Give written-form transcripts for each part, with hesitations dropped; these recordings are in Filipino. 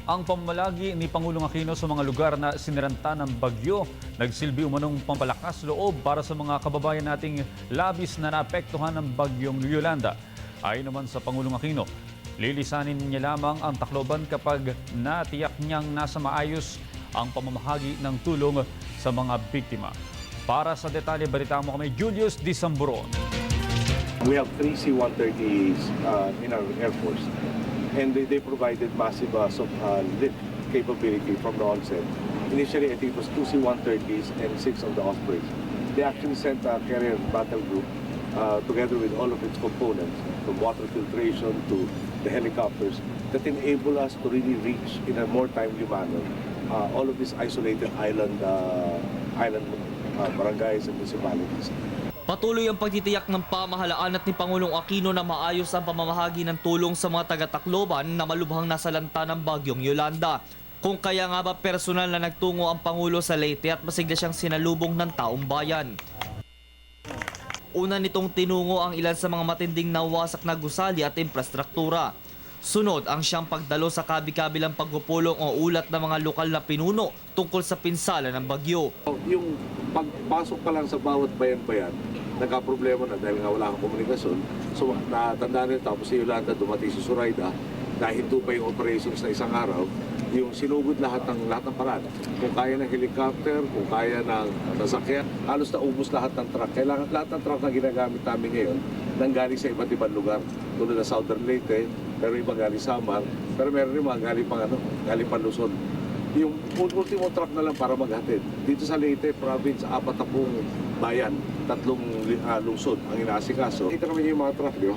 Ang pamamalagi ni Pangulong Aquino sa mga lugar na siniranta ng bagyo, nagsilbi umanong pampalakas loob para sa mga kababayan nating labis na naapektuhan ng bagyong Yolanda. Ayon naman sa Pangulong Aquino, lilisanin niya lamang ang Tacloban kapag natiyak niyang nasa maayos ang pamamahagi ng tulong sa mga biktima. Para sa detalye, balita mo kami Julius D. Samburon. We have 3 C-130s in our Air Force, and they provided massive lift capability from the onset. Initially, I think it was 2 C-130s and 6 of the Ospreys. They actually sent a carrier battle group together with all of its components, from water filtration to the helicopters, that enable us to really reach in a more timely manner all of these isolated island barangays and municipalities. Patuloy ang pagtitiyak ng pamahalaan at ni Pangulong Aquino na maayos ang pamamahagi ng tulong sa mga taga-Tacloban na malubhang nasalanta ng bagyong Yolanda. Kung kaya nga ba personal na nagtungo ang Pangulo sa Leyte at masigla siyang sinalubong ng taong bayan. Una nitong tinungo ang ilan sa mga matinding nawasak na gusali at infrastruktura. Sunod ang siyang pagdalo sa kabi-kabilang pagpupulong o ulat ng mga lokal na pinuno tungkol sa pinsala ng bagyo. Yung pagpasok pa lang sa bawat bayan-bayan, nagka-problema na dahil nga wala kang komunikasyon. So natandaan nyo, tapos si Yolanda dumating si Zoraida, nahinto pa yung operations na isang araw, yung sinugod lahat ng paraan. Kung kaya ng helicopter, kung kaya ng sasakyan, halos naubos lahat ng truck. Kailangan lahat ng truck na ginagamit namin ngayon nanggaling sa iba't ibang lugar. Tulad na Southern Leyte, pero iba galing Samar, pero meron rin mga galing pang Luzon. Yung ultimo truck na lang para maghatid. Dito sa Leyte province, 40 bayan, 3 lungsod ang inaasikaso. Ito naman yung mga truck nyo,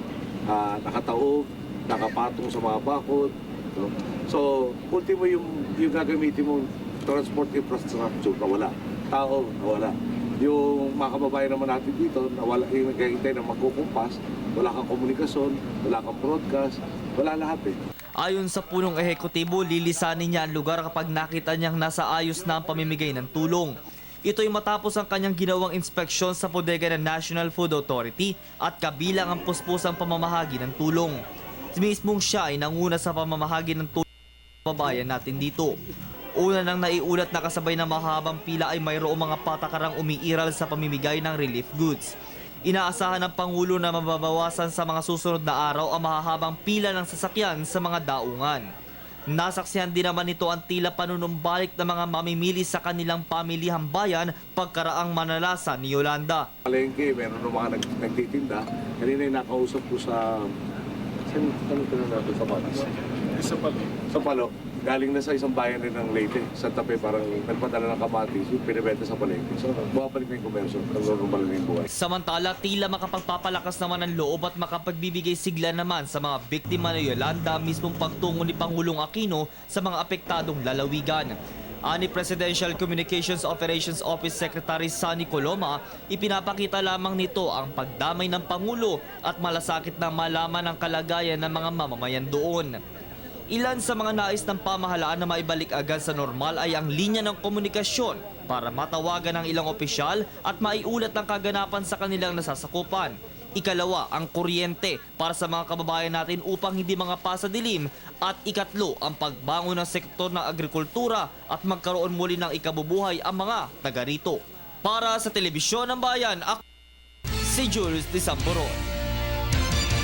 nakataob, nakapatong sa mga bakod. No? So, ultimo yung gagamitin mong transport infrastructure na wala. Tao na wala. Yung mga kababayan naman natin dito, nawala yung naghihintay na magkukumpas, wala kang komunikasyon, wala kang broadcast, wala lahat eh. Ayon sa punong ehekutibo, lilisanin niya ang lugar kapag nakita niyang nasa ayos na ang pamimigay ng tulong. Ito'y matapos ang kanyang ginawang inspeksyon sa bodega ng National Food Authority at kabilang ang puspusang pamamahagi ng tulong. Mismong siya ay nanguna sa pamamahagi ng tulong sa kababayan natin dito. Una nang naiulat na kasabay ng mahabang pila ay mayroong mga patakarang umiiral sa pamimigay ng relief goods. Inaasahan ng Pangulo na mababawasan sa mga susunod na araw ang mahahabang pila ng sasakyan sa mga daungan. Nasaksihan din naman ito ang tila panunumbalik ng mga mamimili sa kanilang pamilihang bayan pagkaraang manalasa ni Yolanda. Palengke, meron ng mga nagtitinda. Kanina yung nakausap ko sa... Saan natin sa Palos? Sa Palo. Galing na sa isang bayan rin ng Leyte. Sa Tape, parang nagpadala ng kamatis, yung pinibenta sa palengke. So, bumabalik na yung komersyo, normal na yung buhay. Samantala, tila makapagpapalakas naman ang loob at makapagbibigay sigla naman sa mga biktima ng Yolanda mismong pagtungo ni Pangulong Aquino sa mga apektadong lalawigan. Ani Presidential Communications Operations Office Secretary Sunny Coloma, ipinapakita lamang nito ang pagdamay ng Pangulo at malasakit na malaman ang kalagayan ng mga mamamayan doon. Ilan sa mga nais ng pamahalaan na maibalik agad sa normal ay ang linya ng komunikasyon para matawagan ang ilang opisyal at maiulat ang kaganapan sa kanilang nasasakupan. Ikalawa, ang kuryente para sa mga kababayan natin upang hindi mga pasadilim. At ikatlo, ang pagbangon ng sektor ng agrikultura at magkaroon muli ng ikabubuhay ang mga taga rito. Para sa Telebisyon ng Bayan, ako si Julius D. Samburon.